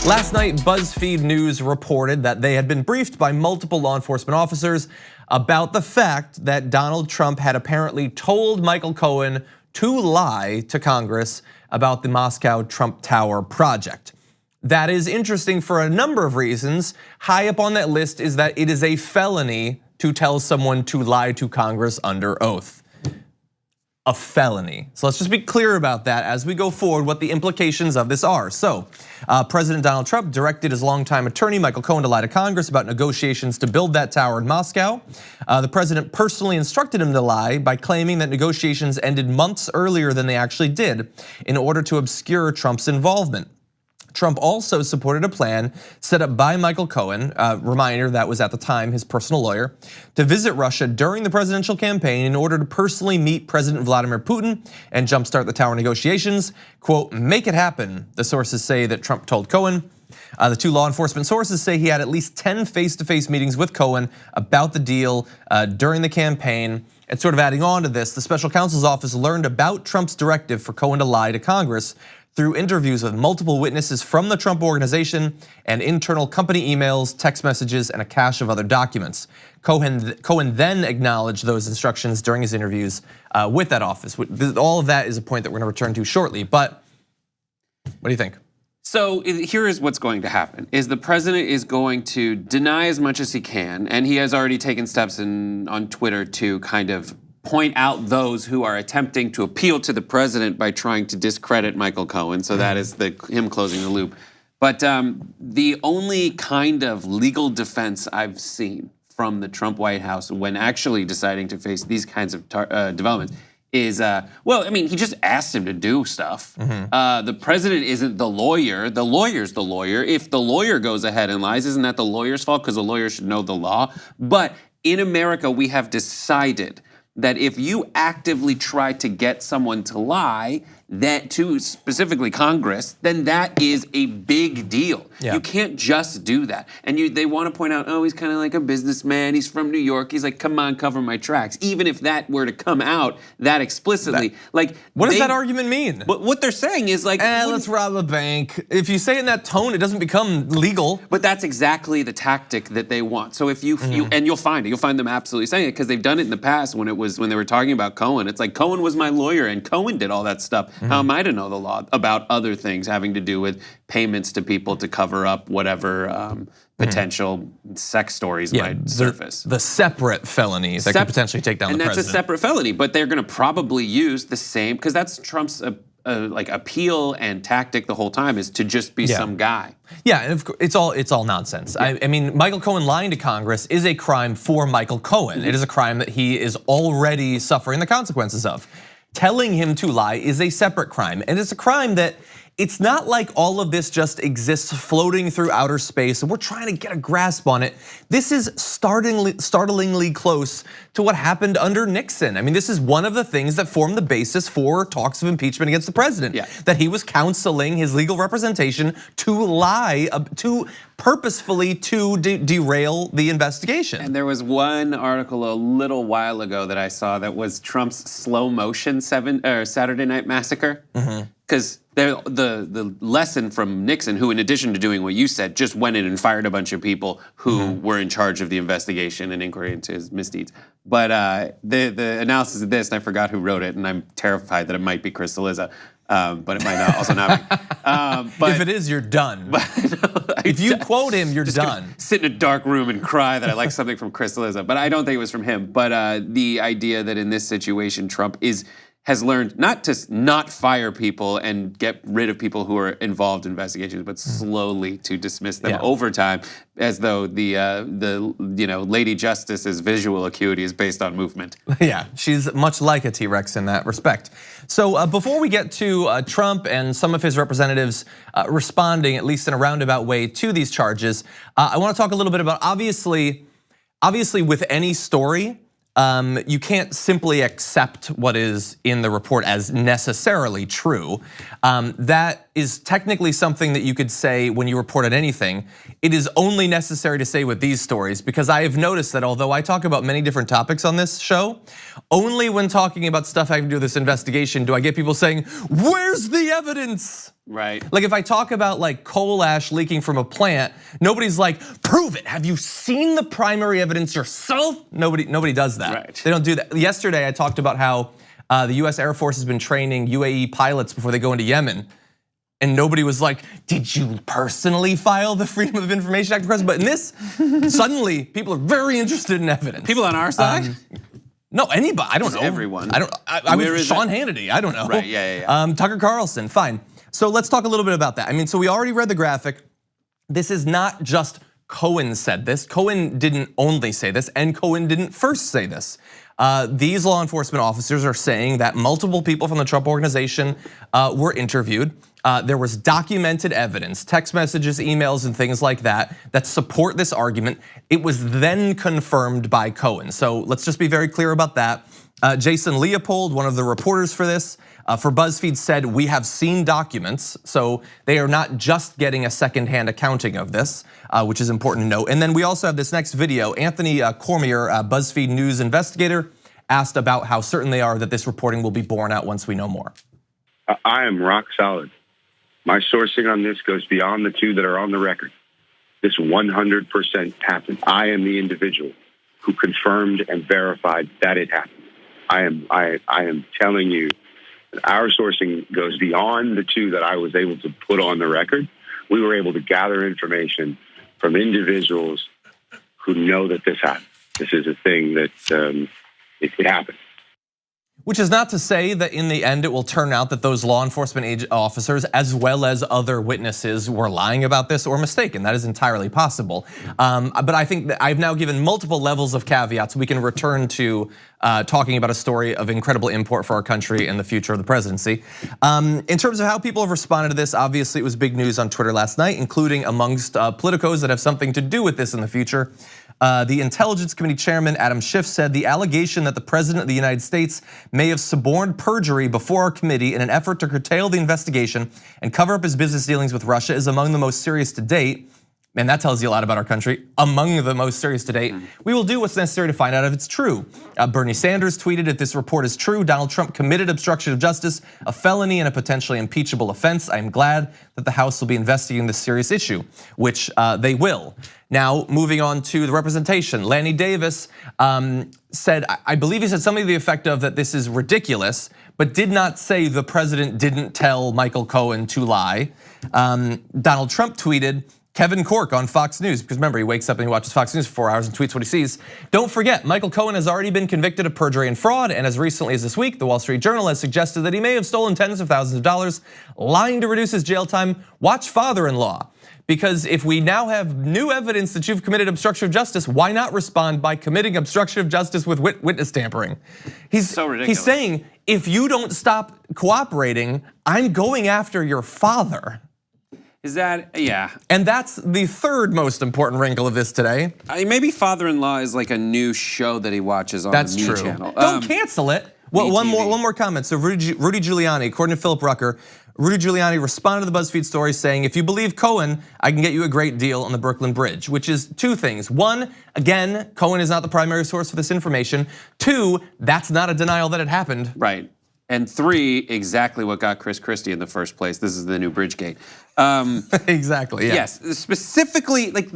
Last night, BuzzFeed News reported that they had been briefed by multiple law enforcement officers about the fact that Donald Trump had apparently told Michael Cohen to lie to Congress about the Moscow Trump Tower project. That is interesting for a number of reasons. High up on that list is that it is a felony to tell someone to lie to Congress under oath. A felony. So let's just be clear about that as we go forward, what the implications of this are. So President Donald Trump directed his longtime attorney, Michael Cohen, to lie to Congress about negotiations to build that tower in Moscow. The president personally instructed him to lie by claiming that negotiations ended months earlier than they actually did in order to obscure Trump's involvement. Trump also supported a plan set up by Michael Cohen, reminder that was at the time his personal lawyer, to visit Russia during the presidential campaign in order to personally meet President Vladimir Putin and jumpstart the tower negotiations. Quote, make it happen, the sources say that Trump told Cohen. The two law enforcement sources say he had at least 10 face-to-face meetings with Cohen about the deal during the campaign. And sort of adding on to this, the special counsel's office learned about Trump's directive for Cohen to lie to Congress through interviews with multiple witnesses from the Trump organization and internal company emails, text messages, and a cache of other documents. Cohen then acknowledged those instructions during his interviews with that office. All of that is a point that we're gonna return to shortly, but what do you think? So here is what's going to happen, is the president is going to deny as much as he can, and he has already taken steps on Twitter to kind of point out those who are attempting to appeal to the president by trying to discredit Michael Cohen. So that is him closing the loop. But the only kind of legal defense I've seen from the Trump White House when actually deciding to face these kinds of developments is, well, I mean, he just asked him to do stuff. The president isn't the lawyer. The lawyer's the lawyer. If the lawyer goes ahead and lies, isn't that the lawyer's fault? Because the lawyer should know the law. But in America, we have decided that if you actively try to get someone to lie, that to specifically Congress, then that is a big deal. Yeah. You can't just do that. And they want to point out, oh, he's kind of like a businessman, he's from New York, he's like, come on, cover my tracks. Even if that were to come out that explicitly, like— What does that argument mean? What they're saying is like— let's rob a bank. If you say it in that tone, it doesn't become legal. But that's exactly the tactic that they want. So if you, and you'll find them absolutely saying it, because they've done it in the past when they were talking about Cohen. It's like, Cohen was my lawyer and Cohen did all that stuff. How am I to know the law about other things having to do with payments to people to cover up whatever potential sex stories might surface? The separate felonies that could potentially take down the president. And that's a separate felony, but they're gonna probably use the same, because that's Trump's like appeal and tactic the whole time, is to just be some guy. Yeah, and it's all nonsense. I mean, Michael Cohen lying to Congress is a crime for Michael Cohen. It is a crime that he is already suffering the consequences of. Telling him to lie is a separate crime, and it's a crime that it's not like all of this just exists floating through outer space and we're trying to get a grasp on it. This is startlingly close to what happened under Nixon. I mean, this is one of the things that formed the basis for talks of impeachment against the president. That he was counseling his legal representation to lie, to purposefully derail the investigation. And there was one article a little while ago that I saw that was Trump's slow motion Saturday Night Massacre. Because the lesson from Nixon, who in addition to doing what you said, just went in and fired a bunch of people who were in charge of the investigation and inquiry into his misdeeds. But the analysis of this, and I forgot who wrote it, and I'm terrified that it might be Chris Cillizza, but it might also not be. But if it is, you're done. If you quote him, you're done. Sit in a dark room and cry that I like something from Chris Cillizza, but I don't think it was from him. But the idea that in this situation, Trump has learned not to not fire people and get rid of people who are involved in investigations, but slowly to dismiss them over time, as though the Lady Justice's visual acuity is based on movement. Yeah, she's much like a T-Rex in that respect. So before we get to Trump and some of his representatives responding, at least in a roundabout way, to these charges, I want to talk a little bit about obviously with any story, you can't simply accept what is in the report as necessarily true. That is technically something that you could say when you report on anything. It is only necessary to say with these stories, because I have noticed that although I talk about many different topics on this show, only when talking about stuff I can do with this investigation do I get people saying, where's the evidence? Right. Like if I talk about like coal ash leaking from a plant, nobody's like, prove it. Have you seen the primary evidence yourself? Nobody does that. Right. They don't do that. Yesterday I talked about how the US Air Force has been training UAE pilots before they go into Yemen. And nobody was like, did you personally file the Freedom of Information Act request? But in this, suddenly people are very interested in evidence. People on our side? No, anybody, I don't know. Everyone. I was Sean Hannity, I don't know. Right, yeah. Tucker Carlson, fine. So let's talk a little bit about that. I mean, so we already read the graphic. This is not just Cohen said this. Cohen didn't only say this, and Cohen didn't first say this. These law enforcement officers are saying that multiple people from the Trump organization were interviewed. There was documented evidence, text messages, emails, and things like that that support this argument. It was then confirmed by Cohen. So let's just be very clear about that. Jason Leopold, one of the reporters for this, for BuzzFeed said, we have seen documents. So they are not just getting a secondhand accounting of this, which is important to note. And then we also have this next video. Anthony Cormier, BuzzFeed News investigator, asked about how certain they are that this reporting will be borne out once we know more. I am rock solid. My sourcing on this goes beyond the two that are on the record. This 100% happened. I am the individual who confirmed and verified that it happened. I am telling you that our sourcing goes beyond the two that I was able to put on the record. We were able to gather information from individuals who know that this happened. This is a thing that it happened. Which is not to say that in the end it will turn out that those law enforcement officers, as well as other witnesses, were lying about this or mistaken. That is entirely possible. But I think that I've now given multiple levels of caveats. We can return to talking about a story of incredible import for our country and the future of the presidency. In terms of how people have responded to this, obviously it was big news on Twitter last night, including amongst politicos that have something to do with this in the future. The Intelligence Committee Chairman Adam Schiff said the allegation that the President of the United States may have suborned perjury before our committee in an effort to curtail the investigation and cover up his business dealings with Russia is among the most serious to date. And that tells you a lot about our country. Among the most serious to date. We will do what's necessary to find out if it's true. Bernie Sanders tweeted, if this report is true, Donald Trump committed obstruction of justice, a felony and a potentially impeachable offense. I am glad that the House will be investigating this serious issue, which they will. Now, moving on to the representation. Lanny Davis said, I believe he said something to the effect of that this is ridiculous, but did not say the president didn't tell Michael Cohen to lie. Donald Trump tweeted, Kevin Corke on Fox News, because remember, he wakes up and he watches Fox News for 4 hours and tweets what he sees. Don't forget, Michael Cohen has already been convicted of perjury and fraud, and as recently as this week, the Wall Street Journal has suggested that he may have stolen tens of thousands of dollars, lying to reduce his jail time. Watch father-in-law. Because if we now have new evidence that you've committed obstruction of justice, why not respond by committing obstruction of justice with witness tampering? He's so ridiculous. He's saying, if you don't stop cooperating, I'm going after your father. Is that, yeah. And that's the third most important wrinkle of this today. Maybe Father-in-Law is like a new show that he watches on the Me channel. Don't cancel it. Well, one more comment. So Rudy Giuliani, according to Philip Rucker, Rudy Giuliani responded to the BuzzFeed story saying, if you believe Cohen, I can get you a great deal on the Brooklyn Bridge, which is two things. One, again, Cohen is not the primary source for this information. Two, that's not a denial that it happened. Right. And three, exactly what got Chris Christie in the first place. This is the new Bridgegate. Exactly, yeah. Yes, specifically, like,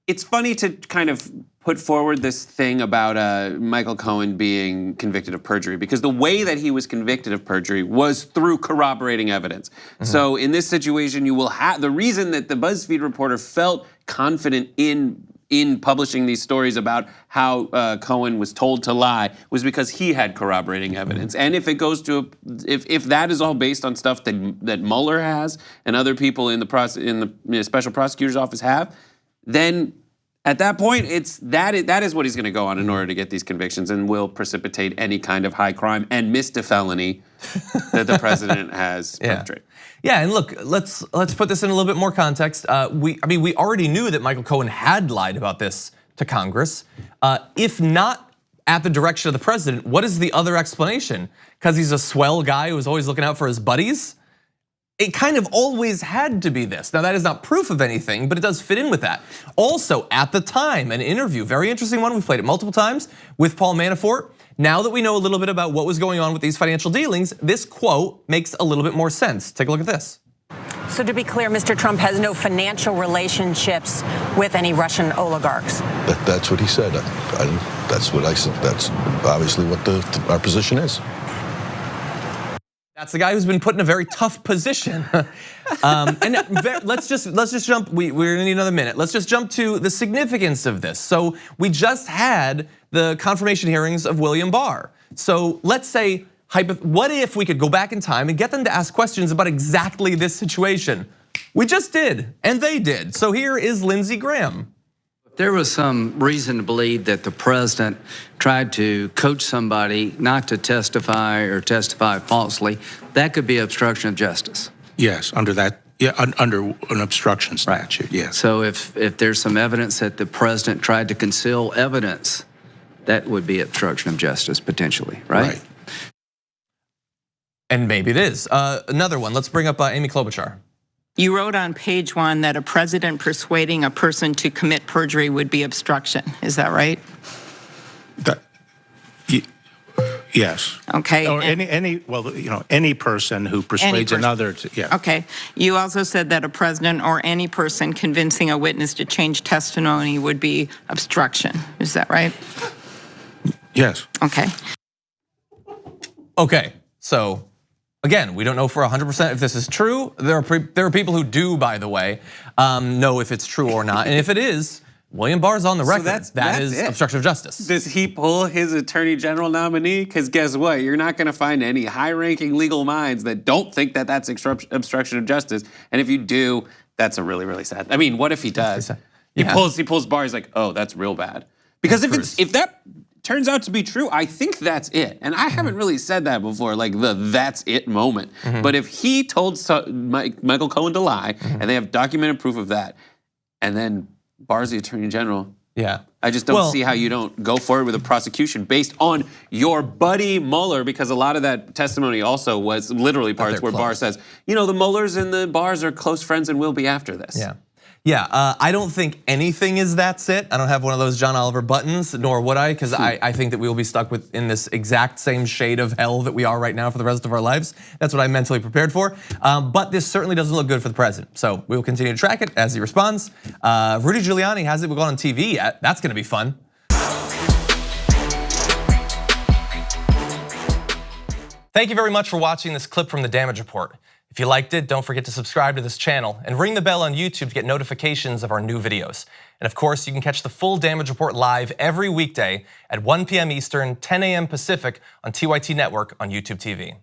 it's funny to kind of put forward this thing about Michael Cohen being convicted of perjury, because the way that he was convicted of perjury was through corroborating evidence. So in this situation, you will have, the reason that the BuzzFeed reporter felt confident in publishing these stories about how Cohen was told to lie was because he had corroborating evidence. And if it goes to, if that is all based on stuff that Mueller has and other people in the special prosecutor's office have, then at that point, that is what he's going to go on in order to get these convictions, and will precipitate any kind of high crime and misdefelony that the president has perpetrated. Yeah, and look, let's put this in a little bit more context. We already knew that Michael Cohen had lied about this to Congress. If not at the direction of the president. What is the other explanation? Because he's a swell guy who's always looking out for his buddies? It kind of always had to be this. Now that is not proof of anything, but it does fit in with that. Also, at the time, an interview, very interesting one, we've played it multiple times, with Paul Manafort. Now that we know a little bit about what was going on with these financial dealings, this quote makes a little bit more sense. Take a look at this. So to be clear, Mr. Trump has no financial relationships with any Russian oligarchs. That's what he said. That's what I said. That's obviously what our position is. That's the guy who's been put in a very tough position. And let's just jump. We're gonna need another minute. Let's just jump to the significance of this. So we just had the confirmation hearings of William Barr. So let's say, what if we could go back in time and get them to ask questions about exactly this situation? We just did, and they did. So here is Lindsey Graham. There was some reason to believe that the president tried to coach somebody not to testify or testify falsely. That could be obstruction of justice. Yes, under that, yeah, under an obstruction statute, right. Yes. So if there's some evidence that the president tried to conceal evidence, that would be obstruction of justice potentially, right? And maybe it is. Another one, let's bring up Amy Klobuchar. You wrote on page 1 that a president persuading a person to commit perjury would be obstruction. Is that right? Yes. Okay. Or any person who persuades another to, yeah. Okay. You also said that a president or any person convincing a witness to change testimony would be obstruction. Is that right? Yes. Okay. Okay, so again, we don't know for 100% if this is true. There are people who do, by the way, know if it's true or not. And if it is, William Barr's on the record. That is obstruction of justice. Does he pull his attorney general nominee? Because guess what? You're not going to find any high-ranking legal minds that don't think that that's obstruction of justice. And if you do, that's a really, really sad. I mean, what if he does? He pulls Barr. He's like, oh, that's real bad. Because if that turns out to be true, I think that's it. And I haven't really said that before, like the that's it moment. But if he told Michael Cohen to lie, and they have documented proof of that, and then Barr's the attorney general, I just don't see how you don't go forward with a prosecution based on your buddy Mueller, because a lot of that testimony also was literally parts where Barr says, you know, the Muellers and the Barrs are close friends and will be after this. Yeah, I don't think anything is that's it. I don't have one of those John Oliver buttons, nor would I, because I think that we will be stuck in this exact same shade of hell that we are right now for the rest of our lives. That's what I'm mentally prepared for. But this certainly doesn't look good for the president. So we will continue to track it as he responds. Rudy Giuliani hasn't gone on TV yet. That's gonna be fun. Thank you very much for watching this clip from the Damage Report. If you liked it, don't forget to subscribe to this channel and ring the bell on YouTube to get notifications of our new videos. And of course, you can catch the full Damage Report live every weekday at 1 p.m. Eastern, 10 a.m. Pacific on TYT Network on YouTube TV.